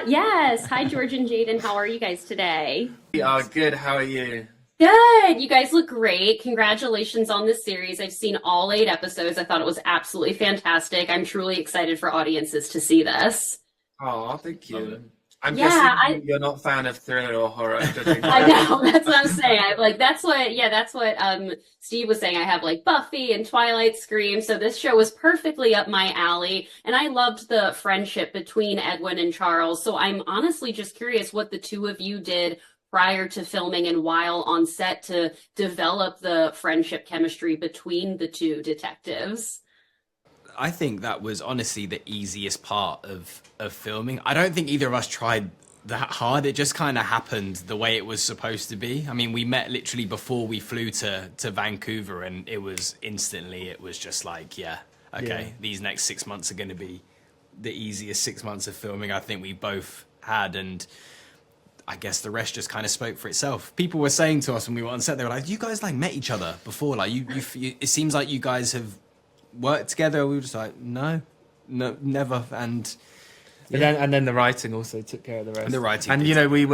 Yes. Hi, George and Jayden. How are you guys today? We are good. How are you? Good. You guys look great. Congratulations on this series. I've seen all 8 episodes. I thought it was absolutely fantastic. I'm truly excited for audiences to see this. Oh, thank you. I'm Yeah, guessing I you're not a fan of thriller or horror, judging I by know. That's what I'm saying. That's what Steve was saying. I have like Buffy and Twilight Scream. So this show was perfectly up my alley. And I loved the friendship between Edwin and Charles. So I'm honestly just curious what the two of you did prior to filming and while on set to develop the friendship chemistry between the two detectives. I think that was honestly the easiest part of filming. I don't think either of us tried that hard. It just kind of happened the way it was supposed to be. I mean, we met literally before we flew to Vancouver, and it was instantly, it was just like, yeah, okay, Yeah. these next 6 months are going to be the easiest 6 months of filming I think we both had. And I guess the rest just kind of spoke for itself. People were saying to us when we were on set, they were like, you guys like met each other before? Like it seems like you guys have worked together. We were just like, no, never. And and then the writing also took care of the rest. And the writing and did. we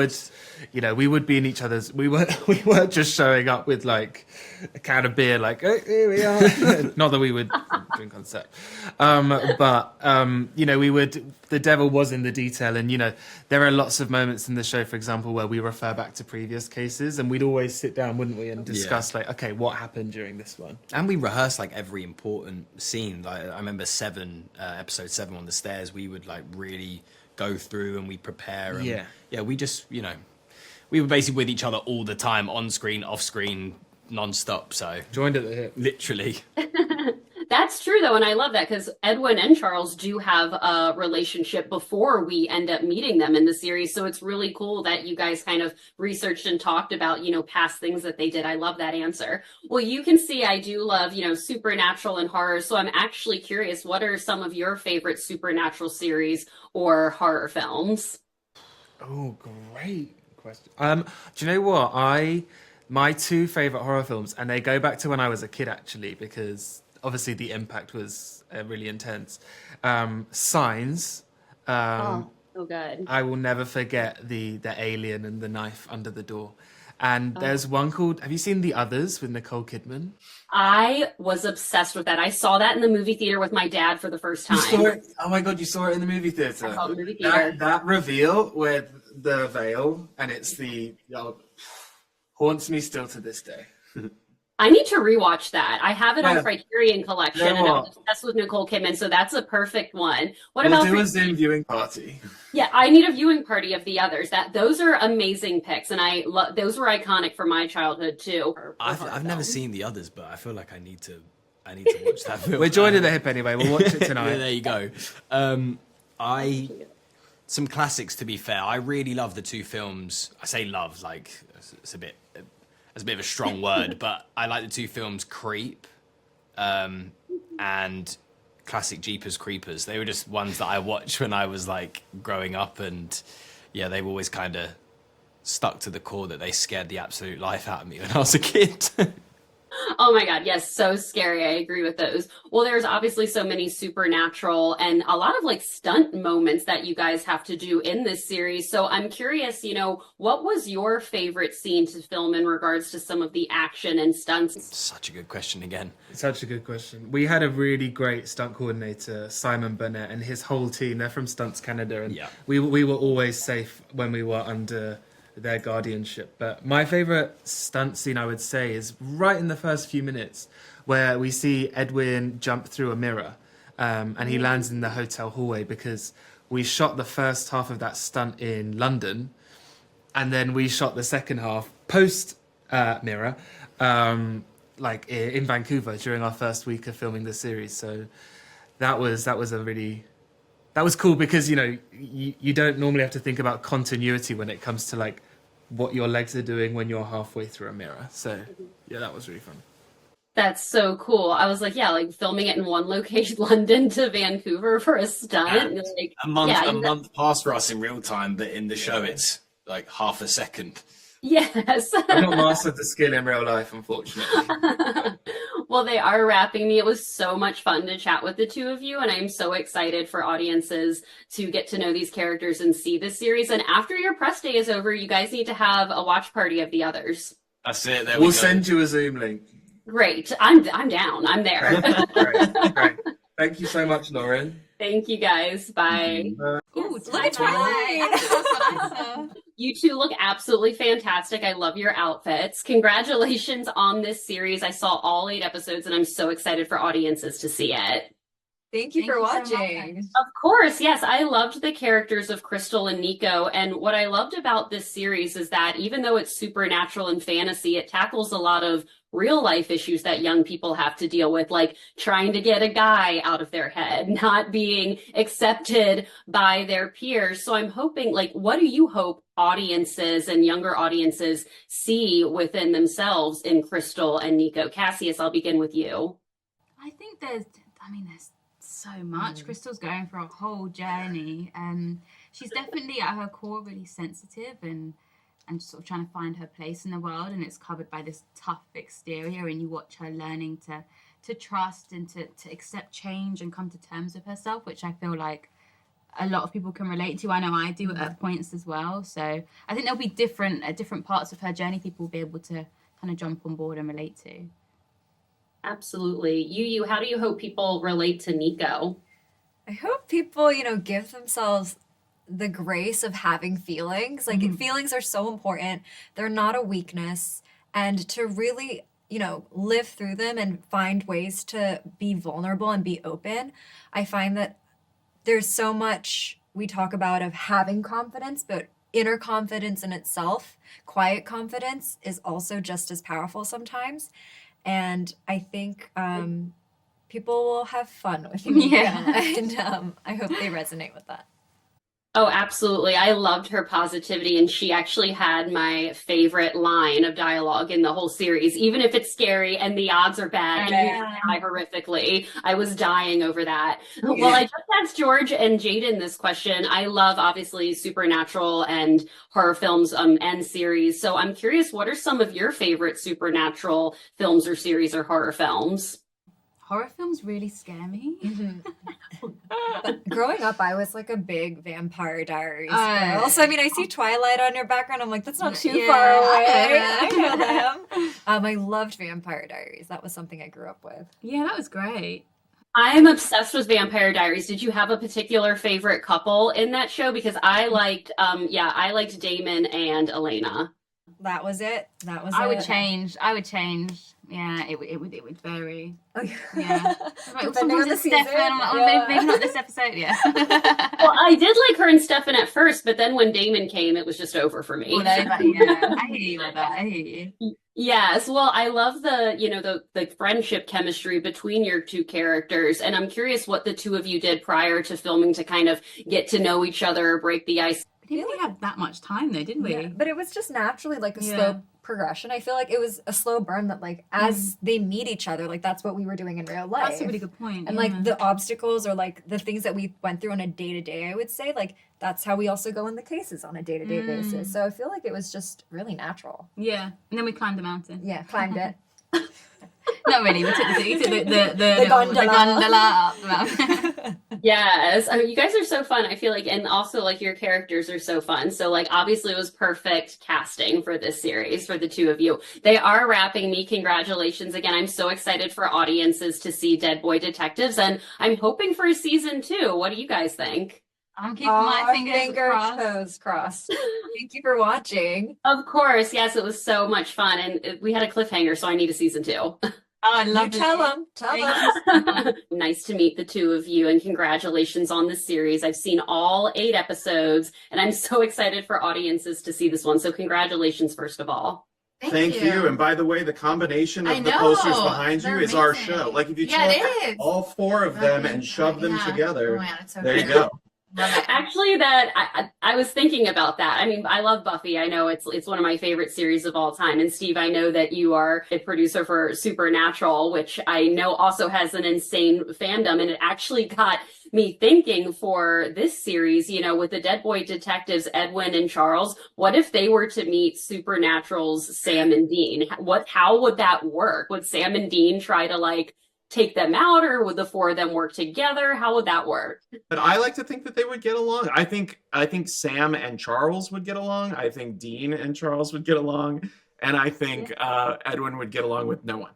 would be in each other's. We weren't just showing up with like a can of beer, like oh, here we are. Not that we would drink on set, but we would. The devil was in the detail, and there are lots of moments in the show, for example, where we refer back to previous cases, and we'd always sit down, wouldn't we, and discuss like, okay, what happened during this one. And we rehearsed like every important scene. Like I remember episode 7 on the stairs, we would like really go through and we prepare. And, we just we were basically with each other all the time, on screen, off screen, non-stop. So Joined at the hip. literally. That's true, though, and I love that because Edwin and Charles do have a relationship before we end up meeting them in the series. So it's really cool that you guys kind of researched and talked about, past things that they did. I love that answer. Well, you can see I do love, supernatural and horror. So I'm actually curious, what are some of your favorite supernatural series or horror films? Oh, great question. Do you know what? My two favorite horror films, and they go back to when I was a kid, actually, because obviously the impact was really intense. Signs. Oh, so good. I will never forget the alien and the knife under the door. And there's one called, have you seen The Others with Nicole Kidman? I was obsessed with that. I saw that in the movie theater with my dad for the first You saw time. it? Oh my God, you saw it in the movie theater. I saw it in the movie theater. That reveal with the veil, and it's haunts me still to this day. I need to rewatch that. I have it on Yeah. Criterion Collection, You know and I'm what? obsessed with Nicole Kidman, so that's a perfect one. What We'll about do for a Zoom viewing party. Yeah, I need a viewing party of the others. Those are amazing picks, and those were iconic for my childhood too. I've never seen the others, but I feel like I need to watch that film. We're joined at the hip anyway. We'll watch it Yeah, tonight. there you go. I some classics, to be fair. I really love the two films. I say love, like it's a bit of a strong word, but I like the two films Creep and classic Jeepers Creepers. They were just ones that I watched when I was like growing up, and yeah, they were always kind of stuck to the core that they scared the absolute life out of me when I was a kid. Oh my God, yes, so scary. I agree with those. Well, there's obviously so many supernatural and a lot of like stunt moments that you guys have to do in this series. So I'm curious, what was your favorite scene to film in regards to some of the action and stunts? Such a good question again. Such a good question. We had a really great stunt coordinator, Simon Burnett, and his whole team. They're from Stunts Canada, and Yeah. we were always safe when we were under their guardianship. But my favorite stunt scene, I would say, is right in the first few minutes where we see Edwin jump through a mirror, and he lands in the hotel hallway, because we shot the first half of that stunt in London, and then we shot the second half post mirror, like in Vancouver during our first week of filming the series. So that was cool, because you don't normally have to think about continuity when it comes to like what your legs are doing when you're halfway through a mirror. So yeah, that was really fun. That's so cool. I was like, yeah, like filming it in one location, London to Vancouver for a stunt. And Like, a month yeah, a month passed for us in real time, but in the show it's like half a second. Yes. I've not mastered the skill in real life, unfortunately. Well, they are wrapping me. It was so much fun to chat with the two of you, and I'm so excited for audiences to get to know these characters and see this series. And after your press day is over, you guys need to have a watch party of the others. That's it. There We'll we go. send you a Zoom link. Great. I'm down. I'm there. Great. Thank you so much, Lauren. Thank you guys. Bye. Ooh, look at Twilight. You two look absolutely fantastic. I love your outfits. Congratulations on this series. I saw all 8 episodes and I'm so excited for audiences to see it. Thank you for watching. Of course, yes. I loved the characters of Crystal and Nico. And what I loved about this series is that even though it's supernatural and fantasy, it tackles a lot of real life issues that young people have to deal with, like trying to get a guy out of their head, not being accepted by their peers. So I'm hoping, like, what do you hope audiences and younger audiences see within themselves in Crystal and Nico? Kassius, I'll begin with you. I think there's so much. Crystal's going for a whole journey. She's definitely at her core really sensitive and sort of trying to find her place in the world, and it's covered by this tough exterior, and you watch her learning to trust and to accept change and come to terms with herself, which I feel like a lot of people can relate to. I know I do at points as well. So I think there'll be different parts of her journey people will be able to kind of jump on board and relate to. Absolutely. Yuyu, how do you hope people relate to Nico? I hope people, give themselves the grace of having feelings. Like, feelings are so important. They're not a weakness. And to really, live through them and find ways to be vulnerable and be open. I find that there's so much we talk about of having confidence, but inner confidence in itself, quiet confidence, is also just as powerful sometimes. And I think people will have fun with me. Yeah. And I hope they resonate with that. Oh, absolutely. I loved her positivity, and she actually had my favorite line of dialogue in the whole series. Even if it's scary and the odds are bad and you die horrifically, I was dying over that. Well, I just asked George and Jayden this question. I love, obviously, supernatural and horror films and series. So I'm curious, what are some of your favorite supernatural films or series or horror films? Horror films really scare me. But growing up, I was like a big Vampire Diaries girl. So, I see Twilight on your background. I'm like, that's not too far away. I know them. I loved Vampire Diaries. That was something I grew up with. Yeah, that was great. I'm obsessed with Vampire Diaries. Did you have a particular favorite couple in that show? Because I liked Damon and Elena. That was it. I would change. Yeah, it would vary. Oh, yeah. Depending Sometimes on the it's Stefan. season. I'm like, maybe not this episode. Yeah. Well, I did like her and Stefan at first, but then when Damon came, it was just over for me. I hear you with that. I hear you. Yes, well, I love the friendship chemistry between your two characters, and I'm curious what the two of you did prior to filming to kind of get to know each other, break the ice. We didn't really have that much time though, did we? Yeah, but it was just naturally like a slow progression. I feel like it was a slow burn that like as they meet each other, like that's what we were doing in real life. That's a really good point. And like the obstacles or like the things that we went through on a day-to-day, I would say, like that's how we also go in the cases on a day-to-day basis. So I feel like it was just really natural. Yeah. And then we climbed the mountain. Yeah, climbed it. Not really. We took the gondola up the mountain. Yes. I mean, you guys are so fun. I feel like, and also like your characters are so fun. So like obviously it was perfect casting for this series for the two of you. They are wrapping me. Congratulations again. I'm so excited for audiences to see Dead Boy Detectives, and I'm hoping for a season 2. What do you guys think? I'm keeping my fingers crossed. Toes crossed. Thank you for watching. Of course. Yes, it was so much fun, and we had a cliffhanger, so I need a season 2. Oh, I love it. Tell them. Nice to meet the two of you, and congratulations on this series. I've seen all 8 episodes, and I'm so excited for audiences to see this one. So congratulations, first of all. Thank you. And by the way, the combination of the posters behind you is our show. Like if you took all 4 of them and shoved them together, there you go. Actually, I was thinking about that. I mean, I love Buffy. I know it's one of my favorite series of all time. And Steve, I know that you are a producer for Supernatural, which I know also has an insane fandom. And it actually got me thinking for this series, you know, with the Dead Boy detectives, Edwin and Charles, what if they were to meet Supernatural's Sam and Dean? How would that work? Would Sam and Dean try to like take them out, or would the four of them work together? How would that work? But I like to think that they would get along. I think Sam and Charles would get along. I think Dean and Charles would get along, and I think Edwin would get along with no one.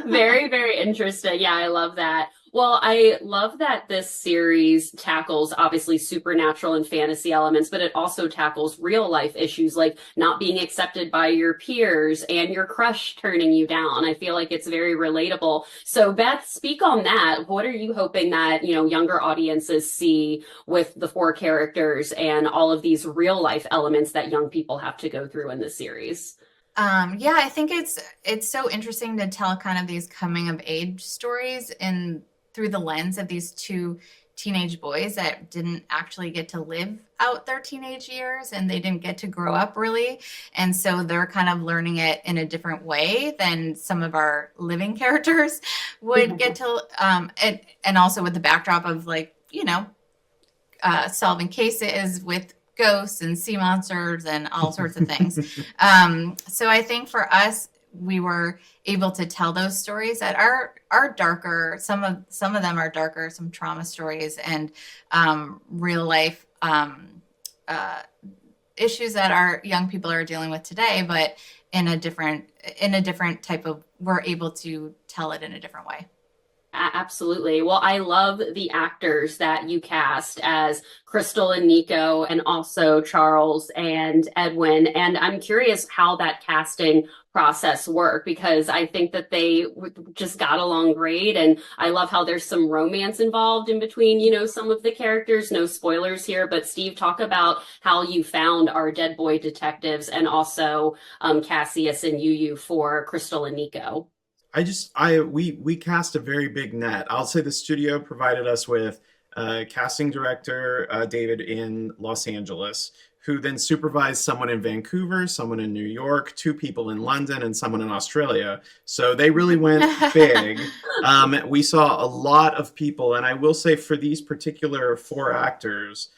Very, very interesting. Yeah, I love that. Well, I love that this series tackles obviously supernatural and fantasy elements, but it also tackles real life issues like not being accepted by your peers and your crush turning you down. I feel like it's very relatable. So Beth, speak on that. What are you hoping that, you know, younger audiences see with the four characters and all of these real life elements that young people have to go through in this series? Yeah, I think it's so interesting to tell kind of these coming of age stories through the lens of these two teenage boys that didn't actually get to live out their teenage years, and they didn't get to grow up really. And so they're kind of learning it in a different way than some of our living characters would get to, and also with the backdrop of like, you know, solving cases with ghosts and sea monsters and all sorts of things. So I think for us, we were able to tell those stories that are darker. Some of them are darker, some trauma stories and real life issues that our young people are dealing with today, but in a different type of, we're able to tell it in a different way. Absolutely. Well, I love the actors that you cast as Crystal and Nico, and also Charles and Edwin. And I'm curious how that casting process worked, because I think that they just got along great. And I love how there's some romance involved in between, you know, some of the characters. No spoilers here, but Steve, talk about how you found our Dead Boy detectives and also Kassius and Yuyu for Crystal and Nico. We cast a very big net. I'll say the studio provided us with casting director David in Los Angeles, who then supervised someone in Vancouver, someone in New York, 2 people in London, and someone in Australia. So they really went big. We saw a lot of people, and I will say for these particular 4 actors,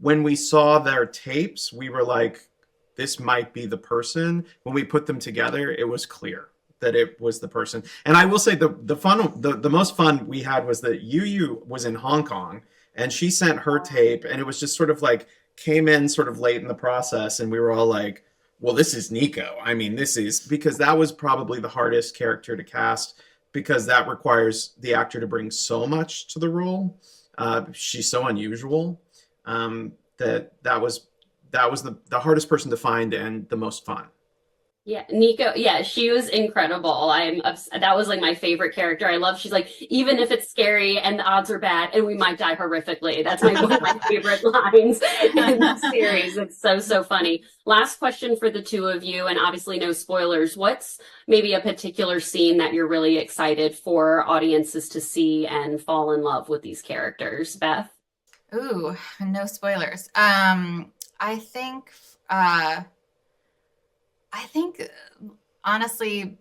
when we saw their tapes, we were like, this might be the person. When we put them together, it was clear that it was the person. And I will say the most fun we had was that Yuyu was in Hong Kong, and she sent her tape, and it was just sort of like came in sort of late in the process, and we were all like, well, this is Nico. I mean, this is, because that was probably the hardest character to cast, because that requires the actor to bring so much to the role. She's so unusual that was the hardest person to find and the most fun. Yeah, Nico. Yeah, she was incredible. That was like my favorite character. I love, she's like, even if it's scary and the odds are bad and we might die horrifically. That's one of my favorite lines in the series. It's so funny. Last question for the two of you, and obviously no spoilers. What's maybe a particular scene that you're really excited for audiences to see and fall in love with these characters? Beth? Ooh, no spoilers. I think honestly,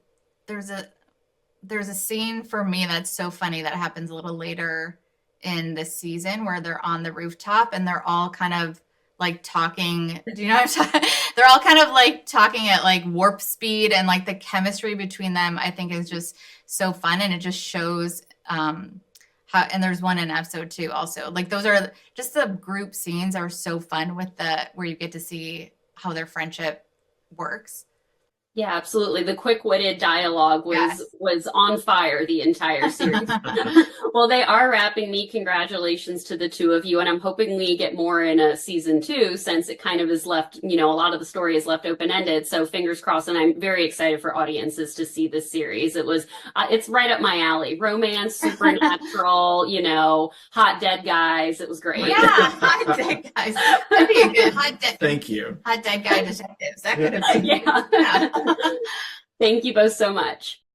there's a scene for me that's so funny that happens a little later in the season where they're on the rooftop and they're all kind of like talking. Do you know what I'm talking? They're all kind of like talking at like warp speed, and like the chemistry between them, I think, is just so fun, and it just shows how. And there's one in episode 2 also. Like those are just the group scenes are so fun with where you get to see how their friendship works. Yeah, absolutely. The quick-witted dialogue was on fire the entire series. Well, they are wrapping me. Congratulations to the two of you. And I'm hoping we get more in a season 2, since it kind of is left, you know, a lot of the story is left open-ended. So fingers crossed. And I'm very excited for audiences to see this series. It's right up my alley. Romance, supernatural, you know, hot dead guys. It was great. Yeah, hot dead guys. That'd be a good hot dead. Thank you. Hot dead guy detectives. That could have been. Yeah. Thank you both so much.